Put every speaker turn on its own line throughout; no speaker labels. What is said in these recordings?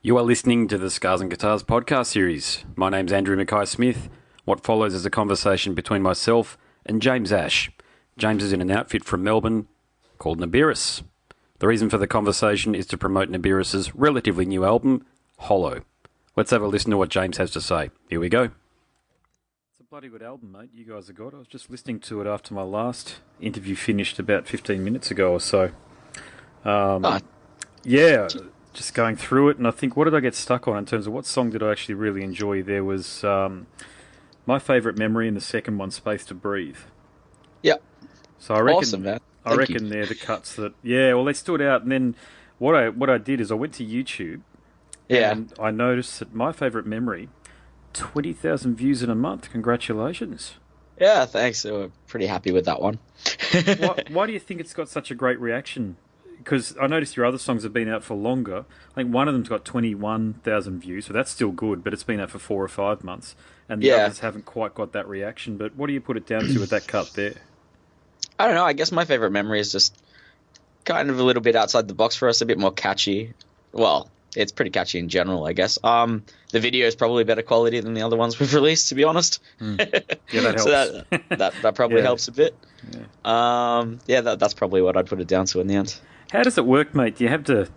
You are listening to the Scars and Guitars podcast series. My name's Andrew Mackay-Smith. What follows is a conversation between myself and James Ash. James is in an outfit from Melbourne called Naberus. The reason for the conversation is to promote Naberus' relatively new album, Hollow. Let's have a listen to what James has to say. Here we go. It's a bloody good album, mate, you guys have got. I was just listening to it after my last interview finished about 15 minutes ago or so. Yeah, just going through it, and I think, what did I get stuck on in terms of what song did I actually really enjoy? There was My Favourite Memory and the second one, Space to Breathe.
Yep.
So I reckon,
awesome, man. Thank you.
they're the cuts that, they stood out. And then what I did is I went to YouTube, and I noticed that My Favourite Memory, 20,000 views in a month. Congratulations.
Yeah, thanks. So we're pretty happy with that one.
Why do you think it's got such a great reaction? Because I noticed your other songs have been out for longer. I think one of them's got 21,000 views, so that's still good, but it's been out for 4 or 5 months. And the others haven't quite got that reaction. But what do you put it down to with that cut there?
I don't know. I guess My Favourite Memory is just kind of a little bit outside the box for us, a bit more catchy. Well, it's pretty catchy in general, I guess. The video is probably better quality than the other ones we've released, to be honest.
Yeah, that helps.
So that probably helps a bit.
Yeah.
That's probably what I'd put it down to in the end.
How does it work, mate? Do you have to,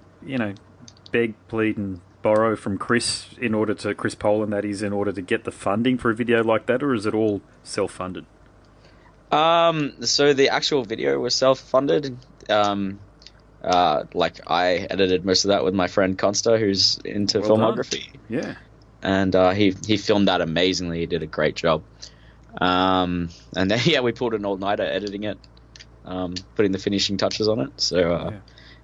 beg, plead, and borrow from Chris Poland, that is, in order to get the funding for a video like that, or is it all self-funded?
So the actual video was self-funded. I edited most of that with my friend Consta, who's into filmography.
Done. Yeah.
And he filmed that amazingly. He did a great job. And then we pulled an all-nighter editing it. Putting the finishing touches on it. So,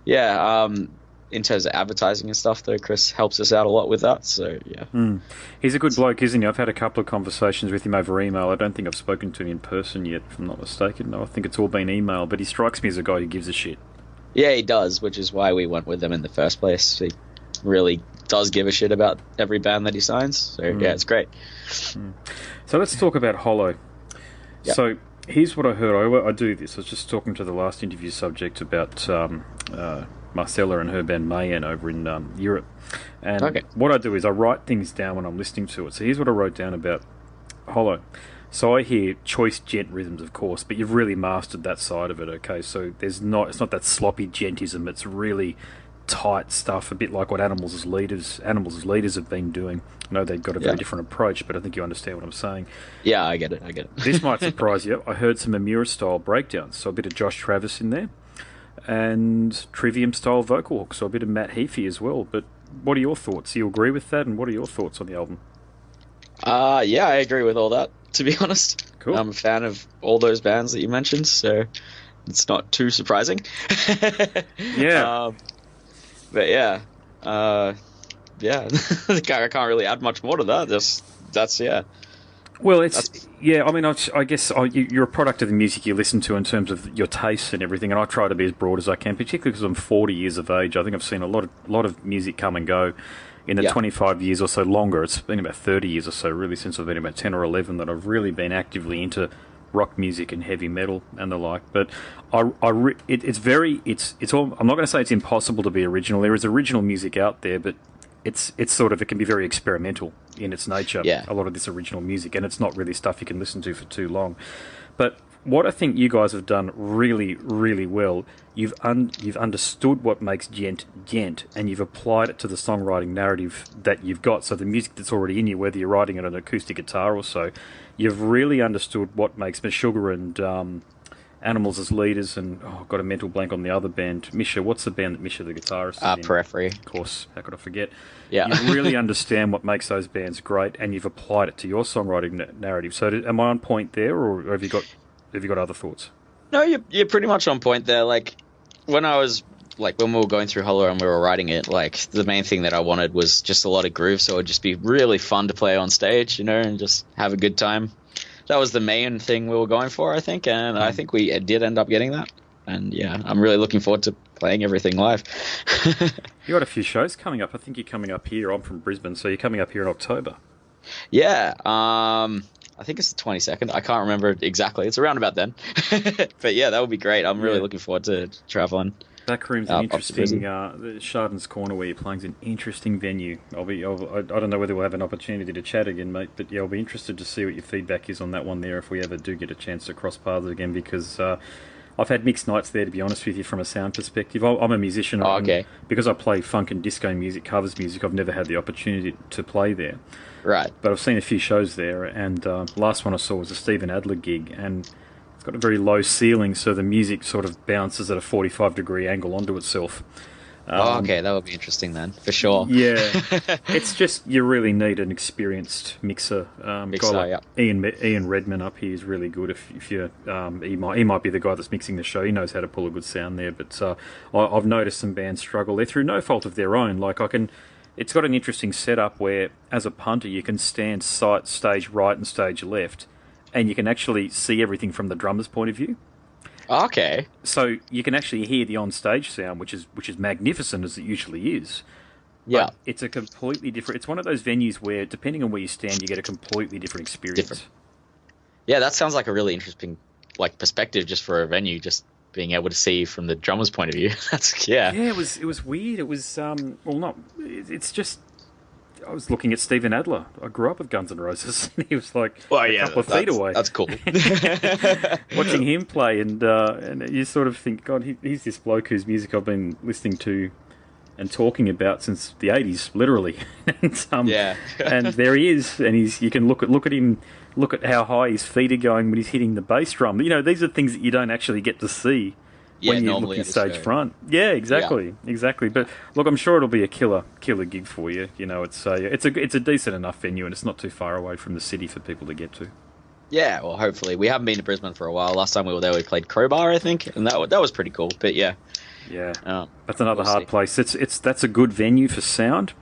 in terms of advertising and stuff, though, Chris helps us out a lot with that. So, yeah.
He's a good bloke, isn't he? I've had a couple of conversations with him over email. I don't think I've spoken to him in person yet, if I'm not mistaken. No, I think it's all been email, but he strikes me as a guy who gives a shit.
Yeah, he does, which is why we went with him in the first place. He really does give a shit about every band that he signs. So, yeah, it's great.
So let's talk about Hollow. Yep. So here's what I heard. I do this. I was just talking to the last interview subject about Marcella and her band Mayen over in Europe. And what I do is I write things down when I'm listening to it. So here's what I wrote down about Hollow. So I hear choice gent rhythms, of course, but you've really mastered that side of it, okay? So it's not that sloppy gentism. It's really tight stuff, a bit like what Animals as Leaders have been doing. I know they've got a very different approach, but I think you understand what I'm saying.
Yeah, I get it.
This might surprise you. I heard some Amira-style breakdowns, so a bit of Josh Travis in there, and Trivium-style vocal hooks, so a bit of Matt Heafy as well. But what are your thoughts? Do you agree with that, and what are your thoughts on the album?
Yeah, I agree with all that, to be honest.
Cool.
I'm a fan of all those bands that you mentioned, so it's not too surprising.
Yeah.
But I can't really add much more to that. That's.
Well, I mean, I guess you're a product of the music you listen to in terms of your tastes and everything, and I try to be as broad as I can, particularly because I'm 40 years of age. I think I've seen a lot of music come and go in the 25 years or so longer. It's been about 30 years or so, really, since I've been about 10 or 11 that I've really been actively into rock music and heavy metal and the like. But I'm not going to say it's impossible to be original. There is original music out there, but it can be very experimental in its nature.
Yeah.
A lot of this original music, and it's not really stuff you can listen to for too long. But what I think you guys have done really, really well, you've understood what makes gent, and you've applied it to the songwriting narrative that you've got. So the music that's already in you, whether you're writing it on an acoustic guitar or so, you've really understood what makes Meshuggah and Animals as Leaders, and I've got a mental blank on the other band. Misha, what's the band that Misha the guitarist is in?
Periphery.
Of course, how could I forget?
Yeah.
You really understand what makes those bands great, and you've applied it to your songwriting narrative. So am I on point there, or have you got other thoughts?
No, you're pretty much on point there. Like, when we were going through Hollow and we were writing it, like, the main thing that I wanted was just a lot of groove, so it would just be really fun to play on stage, and just have a good time. That was the main thing we were going for, I think, and I think we did end up getting that. And I'm really looking forward to playing everything live.
You got a few shows coming up. I think you're coming up here. I'm from Brisbane, so you're coming up here in October.
Yeah, I think it's the 22nd. I can't remember exactly. It's around about then. But yeah, that would be great. I'm really looking forward to traveling.
Backroom's an interesting. Chardon's Corner, where you're playing, is an interesting venue. I don't know whether we'll have an opportunity to chat again, mate. But yeah, I'll be interested to see what your feedback is on that one there if we ever do get a chance to cross paths again. Because I've had mixed nights there, to be honest with you, from a sound perspective. I'm a musician.
Oh, okay.
Because I play funk and disco music, covers music, I've never had the opportunity to play there.
Right.
But I've seen a few shows there, and last one I saw was a Stephen Adler gig, and it's got a very low ceiling, so the music sort of bounces at a 45-degree angle onto itself.
Okay, that would be interesting then, for sure.
Yeah, it's just you really need an experienced mixer. Ian Redman up here is really good. If you, he might be the guy that's mixing the show. He knows how to pull a good sound there. But I've noticed some bands struggle there through no fault of their own. Like it's got an interesting setup where, as a punter, you can stand stage right and stage left, and you can actually see everything from the drummer's point of view.
Okay.
So you can actually hear the on-stage sound, which is magnificent as it usually is.
Yeah.
But it's a completely different... It's one of those venues where, depending on where you stand, you get a completely different experience.
Yeah, that sounds like a really interesting perspective just for a venue, just being able to see from the drummer's point of view. Yeah,
it was weird. It was... It's just... I was looking at Stephen Adler. I grew up with Guns N' Roses, and he was a couple of feet away.
That's cool.
Watching him play, and you sort of think, God, he's this bloke whose music I've been listening to and talking about since the 80s, literally. And there he is, and you can look at him, look at how high his feet are going when he's hitting the bass drum. These are things that you don't actually get to see. When you look at stage front. Yeah, exactly. But look, I'm sure it'll be a killer gig for you. It's a decent enough venue, and it's not too far away from the city for people to get to.
Yeah, well, hopefully. We haven't been to Brisbane for a while. Last time we were there, we played Crowbar, I think, and that was pretty cool. But yeah.
That's another hard place. That's a good venue for sound.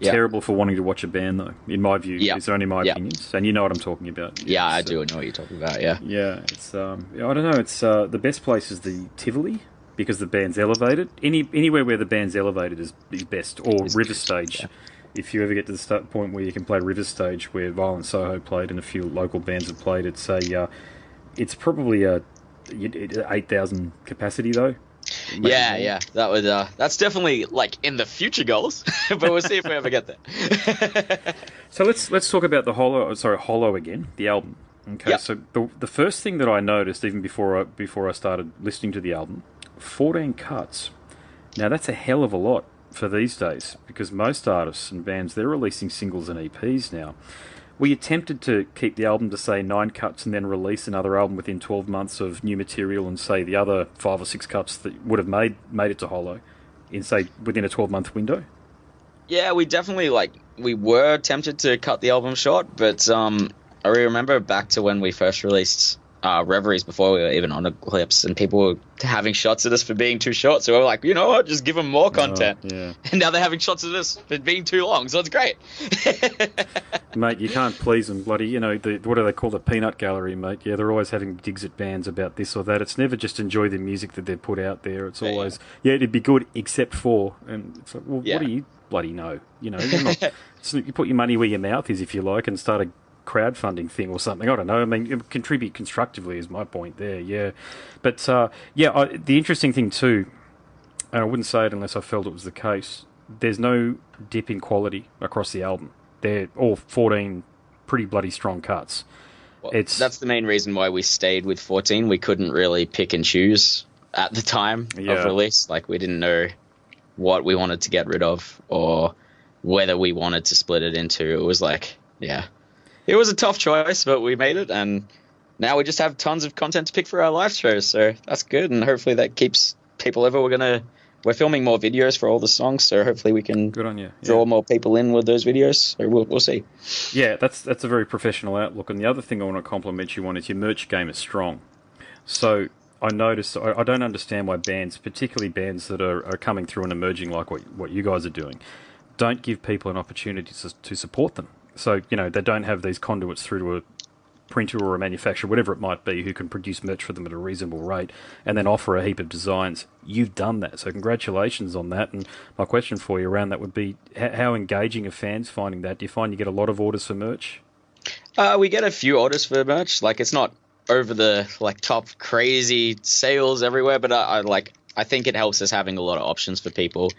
Terrible for wanting to watch a band, though, in my view. It's only my opinions, and you know what I'm talking about.
I do know what you're talking about.
Yeah. It's I don't know. It's the best place is the Tivoli because the band's elevated. Anywhere where the band's elevated is best, or River Stage. Yeah. If you ever get to the point where you can play River Stage, where Violent Soho played and a few local bands have played, it's probably a 8,000 capacity though.
Yeah. That's definitely in the future goals, but we'll see if we ever get there.
So let's talk about the Hollow again, the album. Okay. Yep. So the first thing that I noticed, even before I started listening to the album, 14 cuts. Now that's a hell of a lot for these days, because most artists and bands, they're releasing singles and EPs now. Were you tempted to keep the album to, say, 9 cuts and then release another album within 12 months of new material and, say, the other 5 or 6 cuts that would have made it to Hollow in, say, within a 12-month window?
Yeah, we definitely, we were tempted to cut the album short, but I remember back to when we first released Reveries before we were even on Eclipse, and people were having shots at us for being too short, so we were like, you know what, just give them more content. And now they're having shots at us for being too long, so it's great.
Mate, you can't please them, bloody, what do they call the peanut gallery, mate? Yeah, they're always having digs at bands about this or that. It's never just enjoy the music that they've put out there. It's always, it'd be good except for, and it's like, well, what do you bloody know? You're not, you put your money where your mouth is, if you like, and start a crowdfunding thing or something. I don't know. I mean, contribute constructively is my point there. Yeah, but the interesting thing too, and I wouldn't say it unless I felt it was the case. There's no dip in quality across the album. They're all 14 pretty bloody strong cuts.
Well, that's the main reason why we stayed with 14. We couldn't really pick and choose at the time of release. We didn't know what we wanted to get rid of or whether we wanted to split it into. It was it was a tough choice, but we made it, and now we just have tons of content to pick for our live shows, so that's good, and hopefully that keeps people over. We're filming more videos for all the songs, so hopefully we can draw more people in with those videos, so we'll see.
Yeah, that's a very professional outlook, and the other thing I want to compliment you on is your merch game is strong. So I noticed, I don't understand why bands, particularly bands that are coming through and emerging like what you guys are doing, don't give people an opportunity to support them. So, they don't have these conduits through to a printer or a manufacturer, whatever it might be, who can produce merch for them at a reasonable rate and then offer a heap of designs. You've done that, so congratulations on that. And my question for you around that would be, how engaging are fans finding that? Do you find you get a lot of orders for merch?
We get a few orders for merch. It's not over the top crazy sales everywhere, but I think it helps us having a lot of options for people.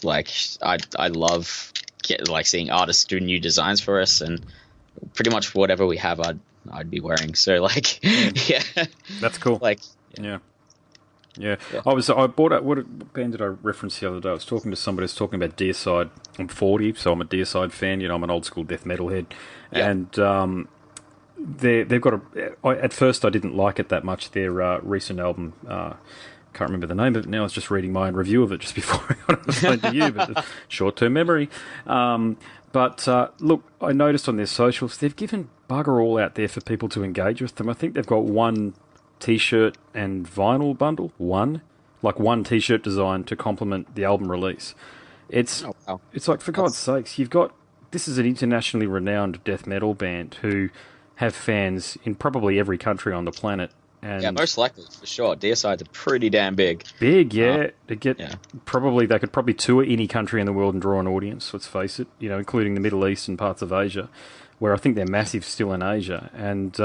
Like I love seeing artists do new designs for us, and pretty much whatever we have, I'd be wearing. So like, yeah,
that's cool.
Like,
yeah. I bought out what band did I reference the other day? I was talking to somebody who's talking about Deicide. I'm 40, so I'm a Deicide fan. I'm an old school death metal head, and they've got at first I didn't like it that much. Their recent album. Can't remember the name of it now. I was just reading my own review of it just before I got on the phone to you, but short-term memory. But look, I noticed on their socials, they've given bugger all out there for people to engage with them. I think they've got one T-shirt and vinyl bundle. One T-shirt design to complement the album release. It's like, for God's sakes, this is an internationally renowned death metal band who have fans in probably every country on the planet. And
yeah, most likely, for sure. Deicide's are pretty damn big.
Big, yeah. They could probably tour any country in the world and draw an audience, let's face it, including the Middle East and parts of Asia, where I think they're massive still in Asia. And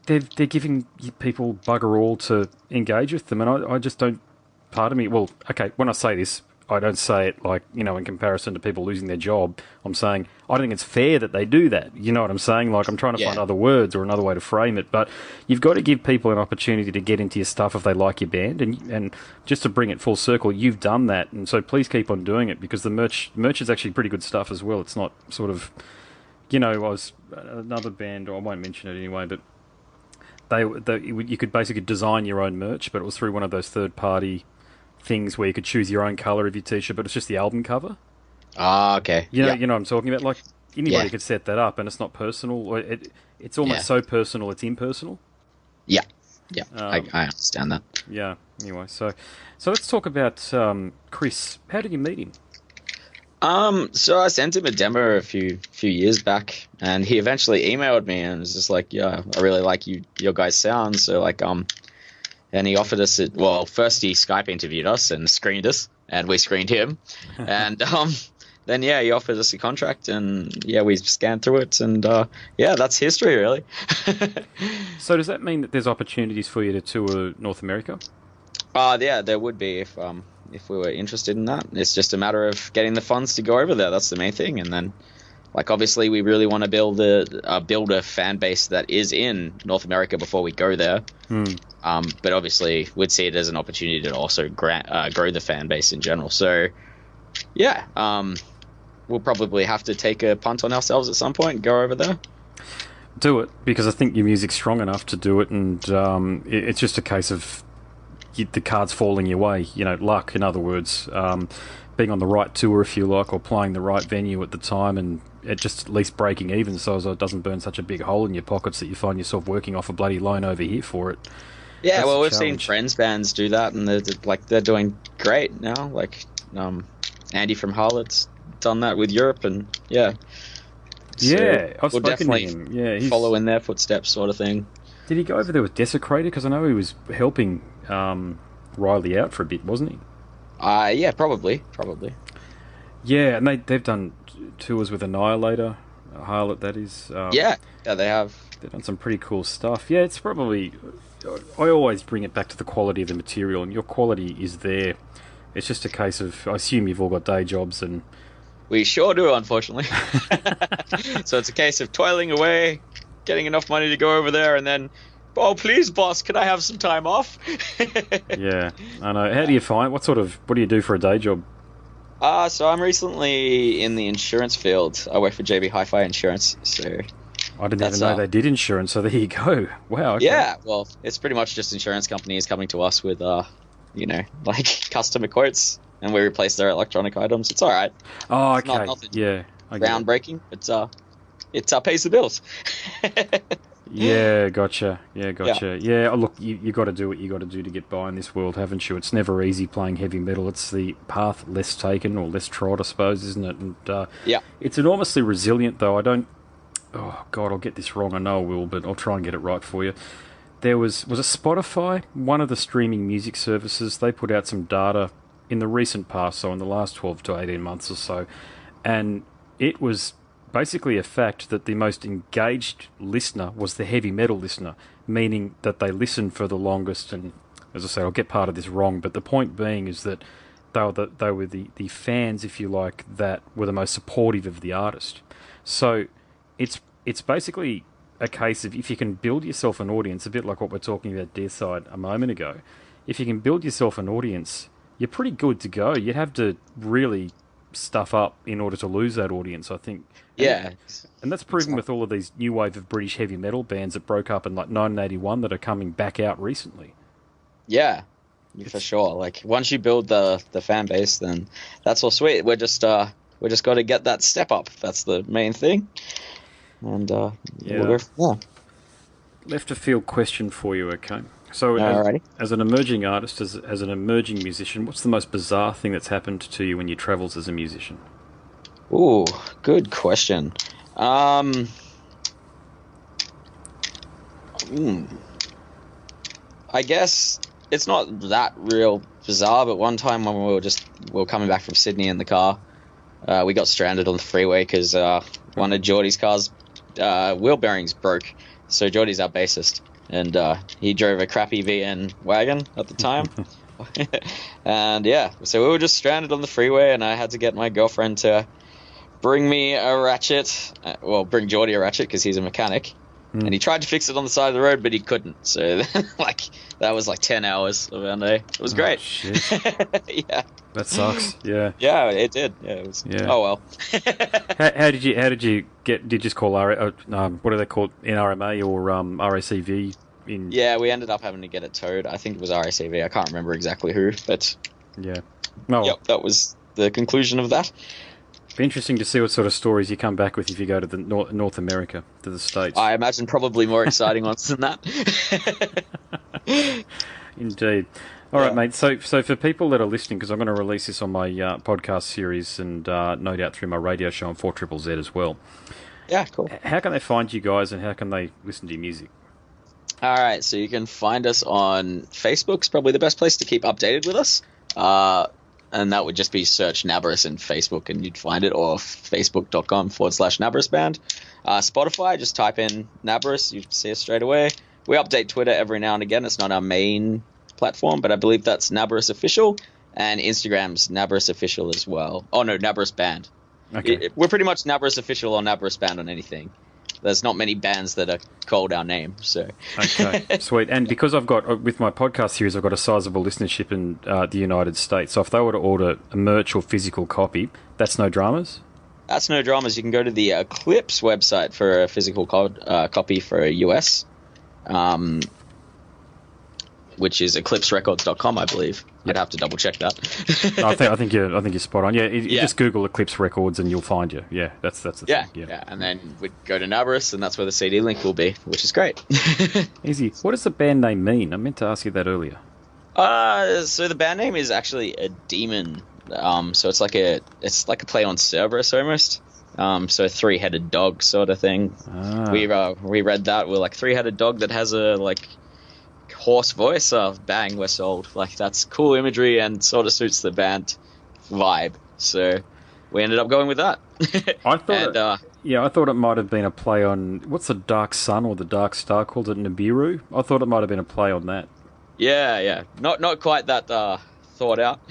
they're giving people bugger all to engage with them. And I just don't, part of me, well, okay, when I say this, I don't say it like, in comparison to people losing their job. I'm saying I don't think it's fair that they do that. You know what I'm saying? Like, I'm trying to find other words or another way to frame it. But you've got to give people an opportunity to get into your stuff if they like your band. And just to bring it full circle, you've done that. And so please keep on doing it, because the merch is actually pretty good stuff as well. It's not sort of, I was another band, or I won't mention it anyway, but you could basically design your own merch, but it was through one of those third-party things where you could choose your own colour of your T-shirt, but it's just the album cover.
Ah, okay.
You know what I'm talking about? Like, anybody could set that up, and it's not personal. Or it's almost so personal, it's impersonal.
Yeah. I understand that.
Yeah. Anyway, so let's talk about Chris. How did you meet him?
So I sent him a demo a few years back, and he eventually emailed me and was just like, "Yeah, I really like your guys' sound." So like, and he offered us it. Well, first he Skype interviewed us and screened us, and we screened him, and then he offered us a contract, and we scanned through it, and that's history really.
So does that mean that there's opportunities for you to tour North America?
Yeah, there would be if we were interested in that. It's just a matter of getting the funds to go over there. That's the main thing, and then. Like, obviously, we really want to build a fan base that is in North America before we go there. But obviously, we'd see it as an opportunity to also grow the fan base in general. So, we'll probably have to take a punt on ourselves at some point and go over there.
Do it, because I think your music's strong enough to do it, and it's just a case of the cards falling your way. Luck, in other words. Being on the right tour, if you like, or playing the right venue at the time, and it just at least breaking even so as it doesn't burn such a big hole in your pockets that you find yourself working off a bloody loan over here for it.
Yeah,
That's
well, we've seen friends bands do that, and they're doing great now. Like Andy from Harlot's done that with Europe, and So
I've
we'll
spoken to him. Yeah,
he's follow in their footsteps, sort of thing.
Did he go over there with Desecrator? Because I know he was helping Riley out for a bit, wasn't he?
Yeah, probably.
Yeah, and they've done tours with Annihilator, Harlot, that is.
Yeah, they have.
They've done some pretty cool stuff. Yeah, it's probably... I always bring it back to the quality of the material, and your quality is there. It's just a case of... I assume you've all got day jobs, and...
We sure do, unfortunately. So it's a case of toiling away, getting enough money to go over there, and then... Oh, please, boss, can I have some time off?
Yeah, I know. How do you find... What do you do for a day job?
So I'm recently in the insurance field. I work for JB Hi-Fi Insurance, so...
I didn't even know they did insurance, so there you go. Wow, okay.
Yeah, well, it's pretty much just insurance companies coming to us with, customer quotes, and we replace their electronic items. It's all right.
Oh, okay. Yeah.
Groundbreaking. It pays the bills.
Yeah, gotcha. Yeah, look, you got to do what you got to do to get by in this world, haven't you? It's never easy playing heavy metal. It's the path less taken or less trod, I suppose, isn't it? And it's enormously resilient, though. Oh God, I'll get this wrong. I know I will, but I'll try and get it right for you. There was it Spotify, one of the streaming music services. They put out some data in the recent past, so in the last 12 to 18 months or so, and it was basically a fact that the most engaged listener was the heavy metal listener, meaning that they listened for the longest and as I said, I'll get part of this wrong, but the point being is that they were the fans, if you like, that were the most supportive of the artist. So it's basically a case of, if you can build yourself an audience, a bit like what we're talking about Deathside a moment ago, if you can build yourself an audience, you're pretty good to go. You'd have to really stuff up in order to lose that audience, I think.
Yeah.
And that's proven with all of these new wave of British heavy metal bands that broke up in like 1981 that are coming back out recently.
Yeah, for sure. Like, once you build the fan base, then that's all sweet. We're just got to get that step up. That's the main thing. And
Left a field question for you, okay? So, as an emerging artist, as an emerging musician, what's the most bizarre thing that's happened to you in your travels as a musician?
Ooh, good question. I guess it's not that real bizarre, but one time when we were coming back from Sydney in the car, we got stranded on the freeway because one of Geordie's cars' wheel bearings broke. So Geordie's our bassist, and he drove a crappy VN wagon at the time. And yeah, so we were just stranded on the freeway, and I had to get my girlfriend to bring me a ratchet. Bring Geordie a ratchet because he's a mechanic. And he tried to fix it on the side of the road, but he couldn't. So, that was like 10 hours of our day. It was great.
Shit.
Yeah.
That sucks. Yeah.
Yeah, it did. Yeah, it was. Yeah. Oh well.
How did you get? Did you just call what are they called? NRMA or RACV?
Yeah, we ended up having to get it towed. I think it was RACV. I can't remember exactly who, but
yeah. Oh.
Yep, that was the conclusion of that.
Be interesting to see what sort of stories you come back with if you go to the North America, to the States.
I imagine probably more exciting ones than that.
Indeed. All right, mate. So for people that are listening, because I'm going to release this on my podcast series and no doubt through my radio show on 4ZZZ as well.
Yeah, cool.
How can they find you guys, and how can they listen to your music?
All right, so you can find us on Facebook. It's probably the best place to keep updated with us. And that would just be search Naberus in Facebook and you'd find it, or facebook.com/Naberus band. Spotify, just type in Naberus, you see us straight away. We update Twitter every now and again. It's not our main platform, but I believe that's Naberus Official, and Instagram's Naberus Official as well. Oh no, Naberus Band.
Okay.
We're pretty much Naberus Official or Naberus Band on anything. There's not many bands that are called our name, so.
Okay, sweet. And because I've got, with my podcast series, I've got a sizable listenership in the United States. So if they were to order a merch or physical copy, that's no dramas?
That's no dramas. You can go to the Eclipse website for a physical copy for US, which is eclipserecords.com, I believe. You'd have to double check that.
No, I think you're spot on. Yeah, just Google Eclipse Records and you'll find you. Yeah, that's the thing.
Yeah, and then we'd go to Naberus, and that's where the CD link will be, which is great.
Easy. What does the band name mean? I meant to ask you that earlier.
So the band name is actually a demon. So it's like a play on Cerberus almost. So a three-headed dog sort of thing. We read that. We're like three-headed dog that has a hoarse voice. Bang, we're sold. That's cool imagery and sort of suits the band vibe. So we ended up going with that.
I thought it might have been a play on, what's the Dark Sun or the Dark Star called, it Naberus? I thought it might have been a play on that.
Yeah. Not quite that thought out.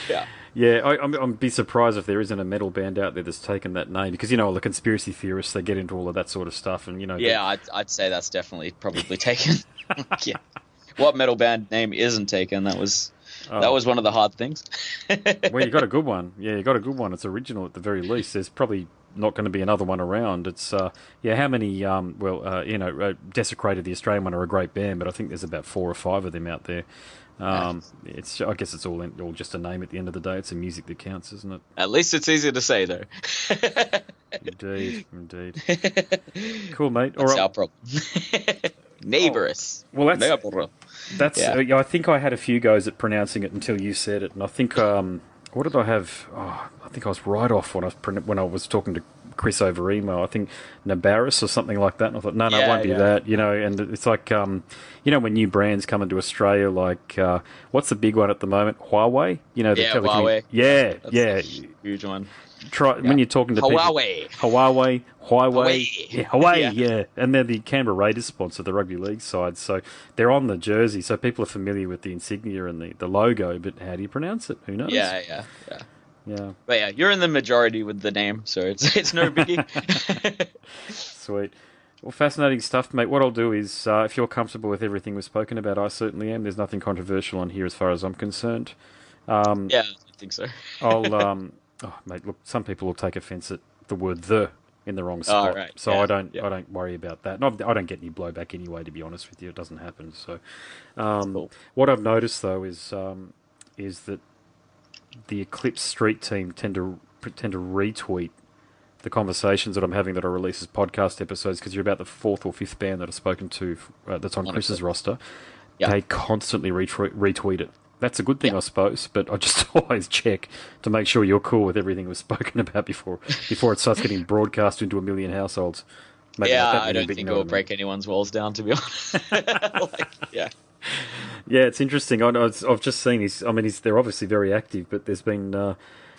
Yeah.
Yeah, I'd be surprised if there isn't a metal band out there that's taken that name, because all the conspiracy theorists, they get into all of that sort of stuff, and
Yeah, I'd say that's definitely probably taken. Yeah. What metal band name isn't taken? That was one of the hard things.
Well, you got a good one. Yeah, you got a good one. It's original at the very least. There's probably not going to be another one around. It's how many? Desecrated the Australian one are a great band, but I think there's about 4 or 5 of them out there. I guess it's all just a name at the end of the day. It's the music that counts, isn't it?
At least it's easier to say, though.
Indeed. Cool, mate.
That's our problem. Naberus.
Well, that's. I think I had a few goes at pronouncing it until you said it, and I think what did I have? I think I was right off when I was talking to Chris over email. I think Naberus or something like that. And I thought, no, it won't be that. And it's like, when new brands come into Australia, like what's the big one at the moment? Huawei. The telecom.
Huawei.
Yeah,
That's a huge one.
try when you're talking to
Huawei.
people. Huawei. Huawei,
Yeah.
yeah. And they're the Canberra Raiders sponsor, the rugby league side. So they're on the jersey, so people are familiar with the insignia and the logo, but how do you pronounce it? Who knows?
Yeah.
But
yeah, you're in the majority with the name, so it's no biggie.
Sweet. Well, fascinating stuff, mate. What I'll do is, if you're comfortable with everything we've spoken about, I certainly am. There's nothing controversial on here as far as I'm concerned.
Yeah, I think so.
I'll, mate, look, some people will take offence at the word "the" in the wrong spot,
right.
so
Yeah.
I don't worry about that. And I don't get any blowback anyway, to be honest with you. It doesn't happen. So,
Cool.
what I've noticed though is that the Eclipse Street team tend to retweet the conversations that I'm having that I release as podcast episodes, because you're about the fourth or fifth band that I've spoken to that's on Chris's roster.
Yeah.
They constantly retweet it. That's a good thing, I suppose, but I just always check to make sure you're cool with everything we've spoken about before it starts getting broadcast into 1 million households. Maybe not that
I
many,
don't
but
think
you
it
know
will
what I mean.
break anyone's walls down, to be honest. Yeah.
Yeah, it's interesting. I know I've just seen they're obviously very active, but there's been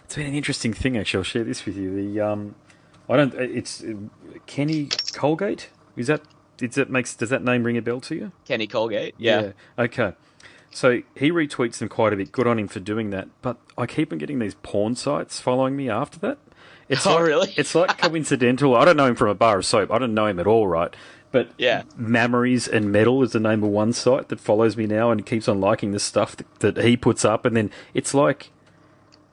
it's been an interesting thing actually. I'll share this with you. It's Kenny Colgate. Does that name ring a bell to you?
Kenny Colgate. Yeah.
Okay. So he retweets them quite a bit. Good on him for doing that. But I keep on getting these porn sites following me after that.
Really?
It's like coincidental. I don't know him from a bar of soap. I don't know him at all, right? But
Yeah.
Memories and Metal is the name of one site that follows me now and keeps on liking the stuff that he puts up. And then it's like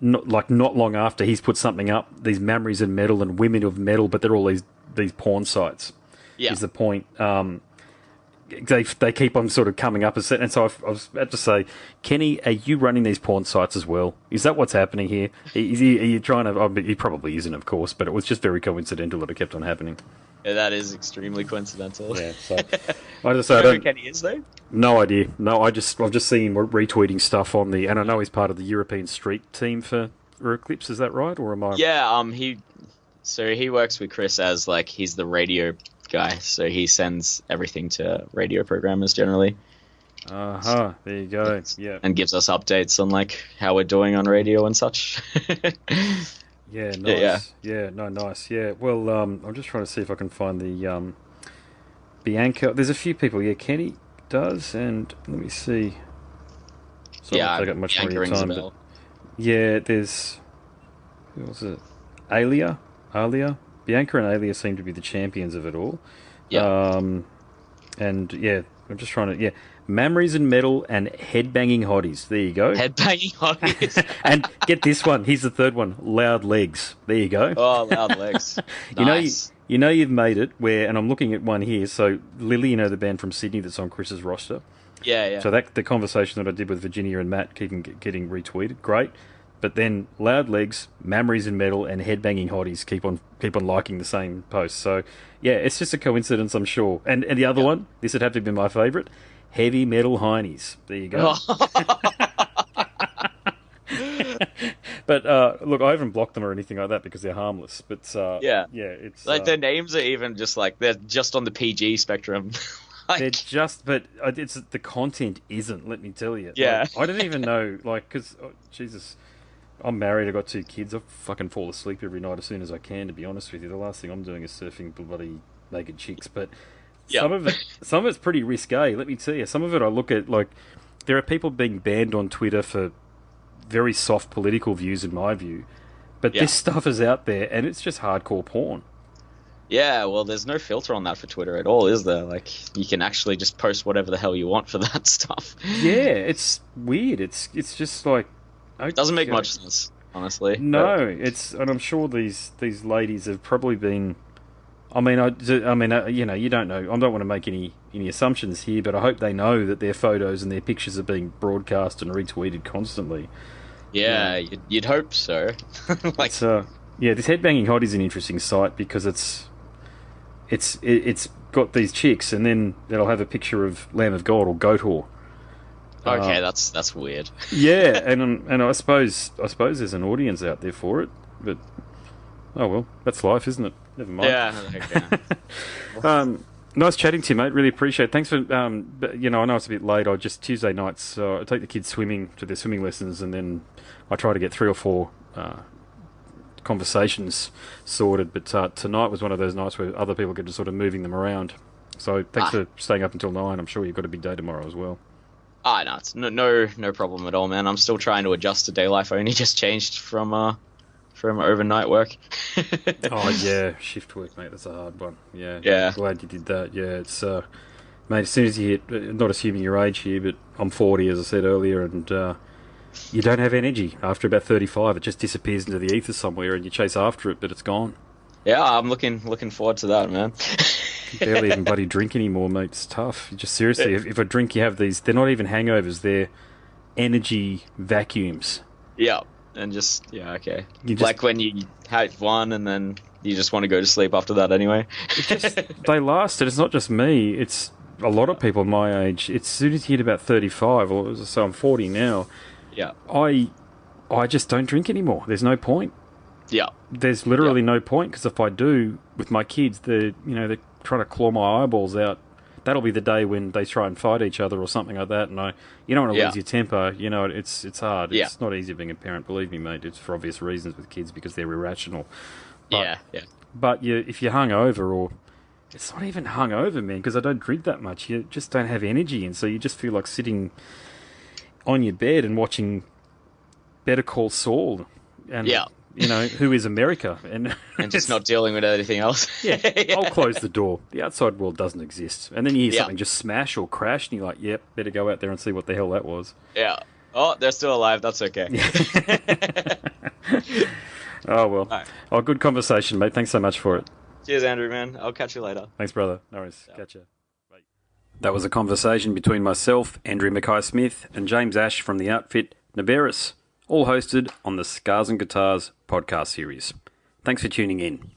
not long after he's put something up, these Memories and Metal and Women of Metal, but they're all these porn sites.
Yeah.
Is the point. They keep on sort of coming up, and so I was about to say, Kenny, are you running these porn sites as well? Is that what's happening here? Are you trying to? He probably isn't, of course, but it was just very coincidental that it kept on happening.
Yeah, that is extremely coincidental.
Yeah, so I just say,
Do you know who Kenny is, though?
no idea. No, I've just seen him retweeting stuff on and I know he's part of the European Street team for Eclipse. Is that right, or am I?
Yeah. He works with Chris as he's the radio guy, so he sends everything to radio programmers generally.
There you go. Yeah.
And gives us updates on how we're doing on radio and such.
Yeah, nice. Yeah, no, nice. Yeah, well, I'm just trying to see if I can find the Bianca. There's a few people. Yeah, Kenny does, and let me see. So I won't take up much more of your time. But yeah, there's who was it? Alia. Bianca and Alia seem to be the champions of it all.
Yeah.
And yeah, I'm just trying to Memories and Metal and Headbanging Hotties. There you go.
Headbanging Hotties.
And get this one. Here's the third one. Loud Legs. There you go.
Oh, Loud Legs. Nice.
You know you've made it where, and I'm looking at one here. So Lily, the band from Sydney that's on Chris's roster.
Yeah.
So the conversation that I did with Virginia and Matt getting retweeted. Great. But then Loud Legs, Memories and Metal, and Headbanging Hotties keep on liking the same post. So yeah, it's just a coincidence, I'm sure. And the other one, this would have to be my favourite. Heavy Metal Heinies. There you go. But look, I haven't blocked them or anything like that because they're harmless. But it's
their names are even just they're just on the PG spectrum.
They're just, but it's the content isn't. Let me tell you.
Yeah.
I don't even know, because Jesus, I'm married. I've got 2 kids. I fucking fall asleep every night as soon as I can. To be honest with you, the last thing I'm doing is surfing bloody naked chicks. But some of it's pretty risque. Let me tell you. Some of it I look at there are people being banned on Twitter for very soft political views, in my view. But this stuff is out there, and it's just hardcore porn.
Yeah, well, there's no filter on that for Twitter at all, is there? You can actually just post whatever the hell you want for that stuff.
Yeah, it's weird. It's just okay.
It doesn't make much sense, honestly.
No, and I'm sure these ladies have probably been. You don't know. I don't want to make any assumptions here, but I hope they know that their photos and their pictures are being broadcast and retweeted constantly.
Yeah, you'd hope so.
This Headbanging Hot is an interesting site because it's got these chicks, and then it'll have a picture of Lamb of God or Goat Whore.
Okay, that's weird.
Yeah, and I suppose there's an audience out there for it, but oh well, that's life, isn't it? Never mind.
Yeah.
Nice chatting to you, mate. Really appreciate it. Thanks for I know it's a bit late. I just Tuesday nights, so I take the kids swimming to their swimming lessons, and then I try to get 3 or 4 conversations sorted. But tonight was one of those nights where other people get to sort of moving them around. So thanks for staying up until 9. I'm sure you've got a big day tomorrow as well.
No, it's no problem at all, man. I'm still trying to adjust to day life. I only just changed from overnight work.
Oh yeah, shift work, mate. That's a hard one. Yeah.
Yeah.
Glad you did that. Yeah, it's mate. As soon as you hit, not assuming your age here, but I'm 40, as I said earlier, and you don't have energy after about 35. It just disappears into the ether somewhere, and you chase after it, but it's gone.
Yeah, I'm looking forward to that, man.
Barely even bloody drink anymore, mate. It's tough. You just seriously, if a drink you have these, they're not even hangovers. They're energy vacuums.
Yeah, and okay. Like when you have one and then you just want to go to sleep after that anyway.
They last, and it's not just me. It's a lot of people my age. It's as soon as you hit about 35, or so I'm 40 now.
Yeah.
I just don't drink anymore. There's no point.
Yeah.
There's literally no point, because if I do with my kids, they're trying to claw my eyeballs out. That'll be the day when they try and fight each other or something like that. And you don't want to lose your temper. You know, it's hard.
Yeah.
It's not easy being a parent. Believe me, mate. It's for obvious reasons with kids because they're irrational. But, But if you're hungover, or it's not even hungover, man, because I don't drink that much. You just don't have energy, and so you just feel like sitting on your bed and watching Better Call Saul. And who is America? And
just not dealing with anything else.
I'll close the door. The outside world doesn't exist. And then you hear something just smash or crash, and you're like, yep, better go out there and see what the hell that was.
Yeah. Oh, they're still alive. That's okay.
Oh, well.
Right.
Oh, good conversation, mate. Thanks so much for it.
Cheers, Andrew, man. I'll catch you later.
Thanks, brother. No worries. Catch you. Bye. That was a conversation between myself, Andrew Mackay-Smith, and James Ash from the outfit Naberus, all hosted on the Scars and Guitars podcast series. Thanks for tuning in.